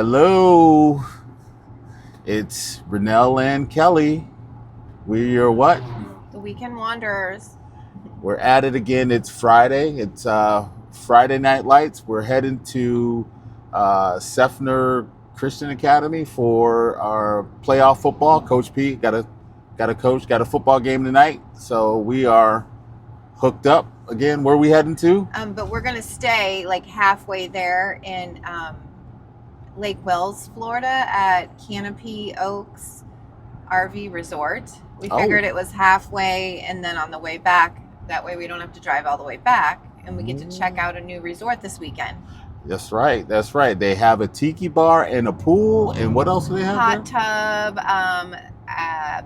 Hello, it's Renell and Kelly. We're your what? The Weekend Wanderers. We're at it again. It's Friday. It's Friday Night Lights. We're heading to Sefner Christian Academy for our playoff football. Coach Pete got a football game tonight. So we are hooked up again. Where are we heading to? But we're going to stay like halfway there in Lake Wells, Florida at Canopy Oaks RV Resort. We figured it was halfway and then on the way back. That way we don't have to drive all the way back and we get to check out a new resort this weekend. That's right. That's right. They have a tiki bar and a pool. And what else do they have? Hot tub,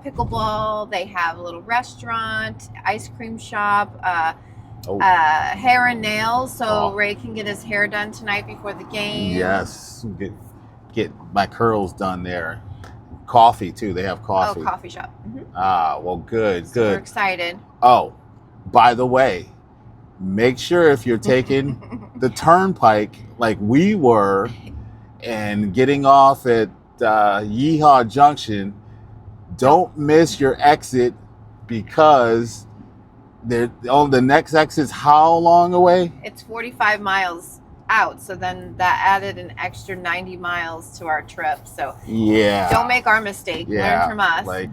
pickleball. They have a little restaurant, ice cream shop, hair and nails. So Ray can get his hair done tonight before the game. Yes. Get my curls done there. Coffee too. They have coffee. Oh, coffee shop. Mm-hmm. Well, good. So we're excited. Oh, by the way, make sure if you're taking the turnpike like we were and getting off at Yeehaw Junction, don't miss your exit because the next exit's how long away? It's 45 miles out, so then that added an extra 90 miles to our trip. So yeah, don't make our mistake. Learn from us. Like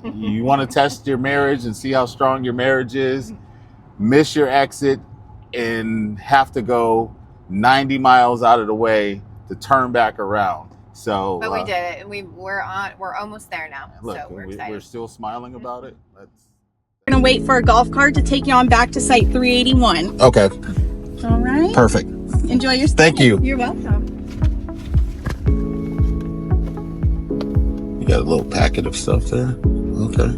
you want to test your marriage and see how strong your marriage is, miss your exit and have to go 90 miles out of the way to turn back around. So but we did it, and we're almost there now. Look, so we're excited. We're still smiling about it. We're gonna wait for a golf cart to take you on back to site 381. Okay. All right. Perfect. Enjoy your stay. Thank you. You're welcome. You got a little packet of stuff there. Okay.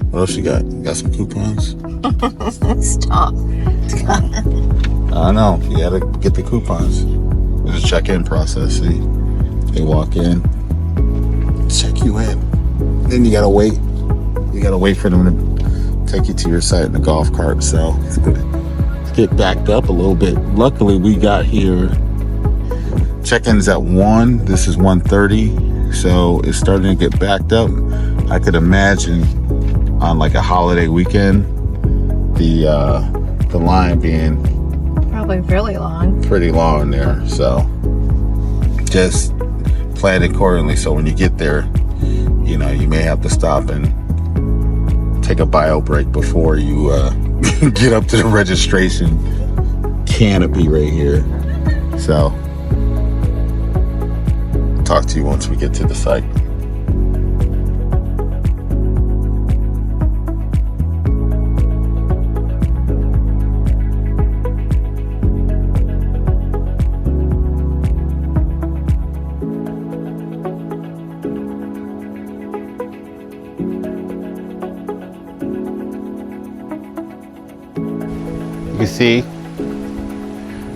What else you got? You got some coupons? Stop. I know. You gotta get the coupons. There's a check-in process. See, they walk in, check you in. Then you gotta wait. You gotta wait for them to take you to your site in the golf cart. So it's good. Get backed up a little bit. Luckily, we got here. Check-in's at 1. This is 1:30, so it's starting to get backed up. I could imagine on like a holiday weekend, the line being Probably really long. pretty long there. So just plan accordingly. So when you get there, you know, you may have to stop and take a bio break before you get up to the registration canopy right here. So talk to you once we get to the site. You see,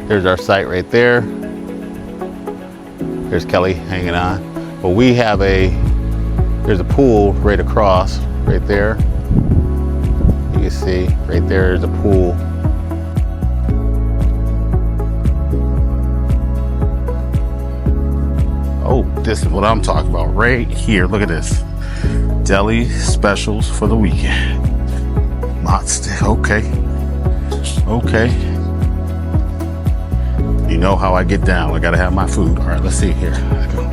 there's our site right there. There's Kelly hanging on. But we have there's a pool right across, right there. You can see, right there's a pool. Oh, this is what I'm talking about right here. Look at this. Deli specials for the weekend. Okay. You know how I get down. I gotta have my food. All right, let's see here. Let's go.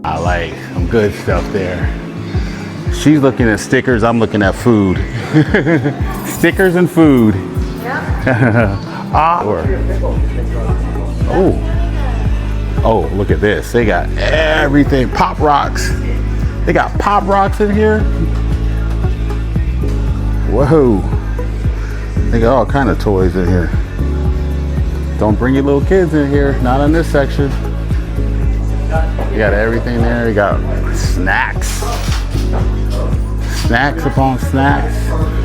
I like some good stuff there. She's looking at stickers, I'm looking at food. Stickers and food. Yeah. Oh, look at this. They got everything. Pop rocks. They got pop rocks in here. Whoa. They got all kind of toys in here. Don't bring your little kids in here, not in this section. You got everything there. You got snacks. Snacks upon snacks.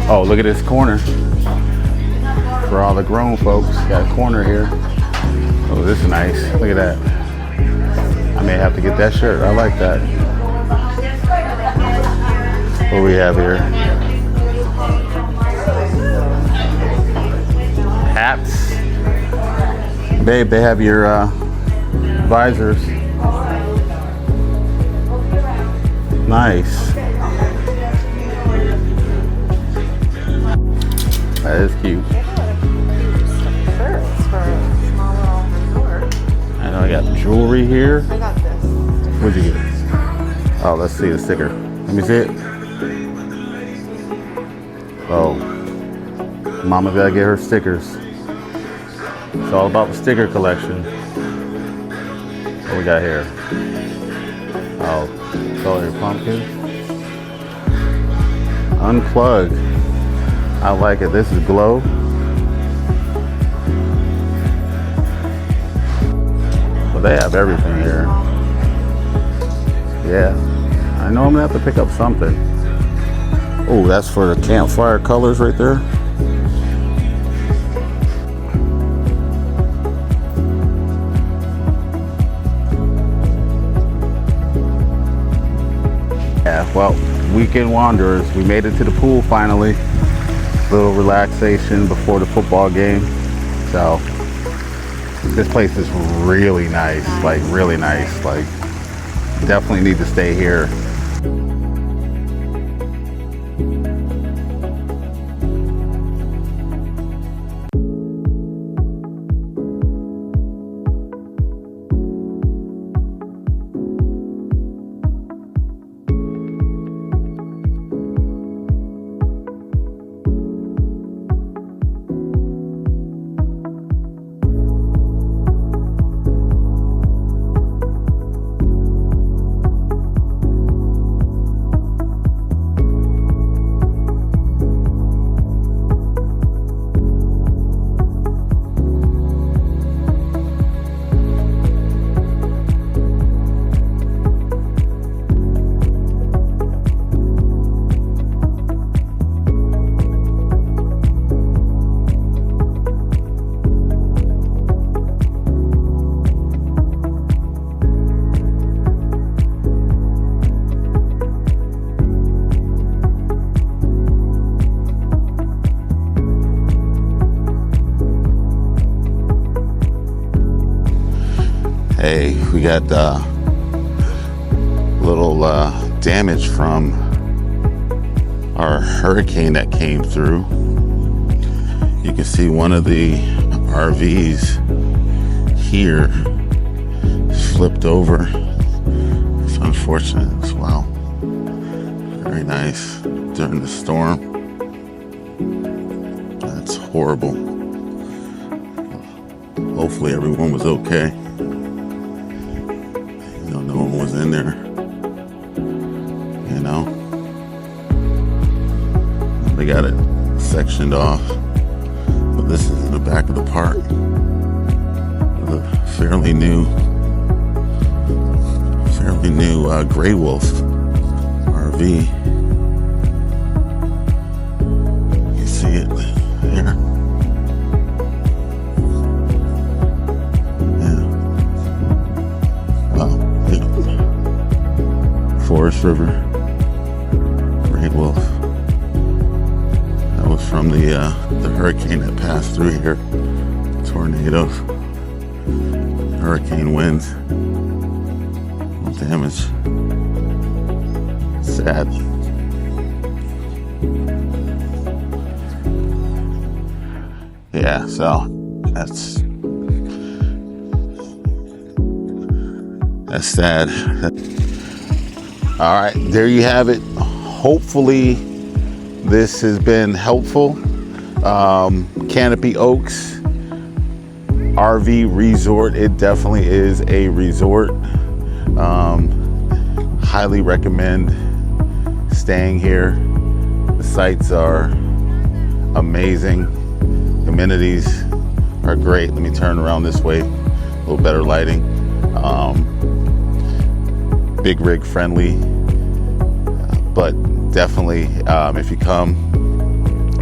Oh, look at this corner. For all the grown folks, got a corner here. Oh, this is nice. Look at that. I may have to get that shirt. I like that. What do we have here? Hats. Babe, they have your visors. Nice. That is cute. Shirts for a small little resort. I know I got jewelry here. I got this. What'd you get? Oh, let's see the sticker. Let me see it. Oh, Mama's gotta get her stickers. It's all about the sticker collection. What we got here? Oh, it's all your pumpkins. Unplug. I like it. This is glow. Well, they have everything here. Yeah. I know I'm gonna have to pick up something. Oh, that's for the campfire colors right there. Yeah, well, weekend wanderers, we made it to the pool finally. Little relaxation before the football game. So this place is really nice, like really nice. Like definitely need to stay here. Hey, we got little damage from our hurricane that came through. You can see one of the RVs here flipped over. It's unfortunate as well. Very nice during the storm. That's horrible. Hopefully everyone was okay. No one was in there, you know. They got it sectioned off, but this is in the back of the park. The fairly new Gray Wolf RV. You see it there. Forest River, Gray Wolf. That was from the hurricane that passed through here. Tornadoes, hurricane winds, damage. Sad. Yeah, so that's sad. All right, there you have it. Hopefully this has been helpful. Canopy Oaks RV Resort. It definitely is a resort. Highly recommend staying here. The sights are amazing. Amenities are great. Let me turn around this way. A little better lighting. big rig friendly, but definitely if you come,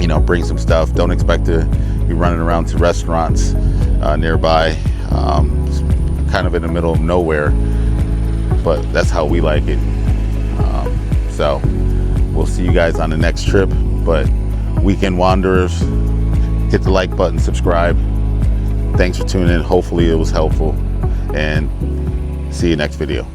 you know, bring some stuff. Don't expect to be running around to restaurants nearby. It's kind of in the middle of nowhere, but that's how we like it. So we'll see you guys on the next trip. But weekend wanderers, hit the like button, subscribe. Thanks for tuning in. Hopefully it was helpful, and see you next video.